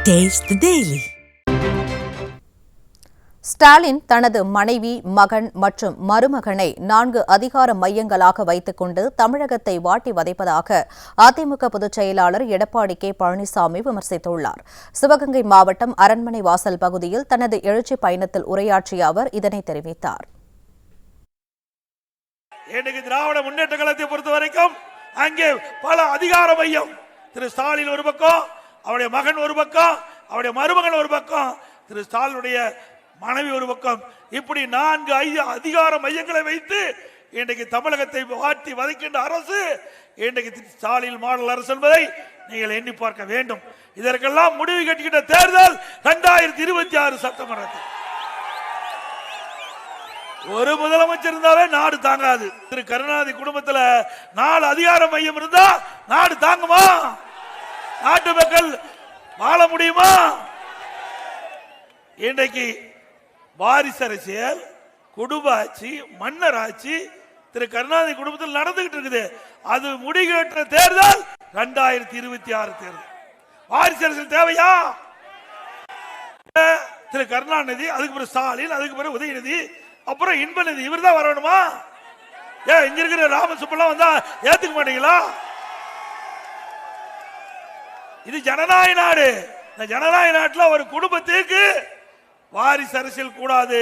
Taste the Daily. Stalin தனது மனைவி, மகன் மற்றும் மருமகனை 4 அதிகார மையங்களாக வைத்துக் கொண்டு தமிழகத்தை வாட்டி வதைப்பதாக அதிமுக பொதுச் செயலாளர் எடப்பாடி கே. பழனிசாமி விமர்சித்துள்ளார். சிவகங்கை மாவட்டம் அரண்மனை வாசல் பகுதியில் தனது எழுச்சி பயணத்தில் உரையாற்றிய அவர் இதனை தெரிவித்தார். திராவிட முன்னேற்ற கழகத்தை பொறுத்தவரைக்கும் அங்கே பல அதிகார மையம். திரு ஸ்டாலின் ஒரு பக்கம், அவருடைய மகன் ஒரு பக்கம், அவருடைய மருமகன் ஒரு பக்கம், திரு ஸ்டாலினுடைய மனைவி ஒரு பக்கம், இப்படி 4 அதிகார மையங்களை வைத்து இன்றைக்கு தமிழகத்தை வாட்டி வதைக்கின்ற அரசு இன்றைக்கு ஸ்டாலின் மாடல் அரசு என்பதை நீங்கள் எண்ணி பார்க்க வேண்டும். இதற்கெல்லாம் முடிவு கட்டுகின்ற தேர்தல் 2026 சட்டமன்றத்தில். ஒரு முதலமைச்சர் இருந்தாவே நாடு தாங்காது. திரு கருணாநிதி குடும்பத்தில் 4 அதிகார மையம் இருந்தா நாடு தாங்குமா? நாட்டு மக்கள் வாழ முடியுமா? இன்றைக்கு வாரிசு அரசியல், குடும்ப ஆட்சி, மன்னர் ஆட்சி திரு கருணாநிதி குடும்பத்தில் நடந்துகிட்டு இருக்குது. அது முடிகின்ற தேர்தல் 2026 தேர்தல். வாரிசு அரசியல் தேவையா? திரு கருணாநிதி, அதுக்கு பிறகு ஸ்டாலின், அதுக்கு பிறகு உதயநிதி, அப்புறம் இன்பநிதி, இவர் தான் வரணுமா? இங்க இருக்கிற ராமசுப்பெல்லாம் வந்தா ஏத்துக்க மாட்டீங்களா? இது ஜனநாயக நாடு. இந்த ஜனநாயக நாட்டில் ஒரு குடும்பத்திற்கு வாரிசு அரசியல் கூடாது.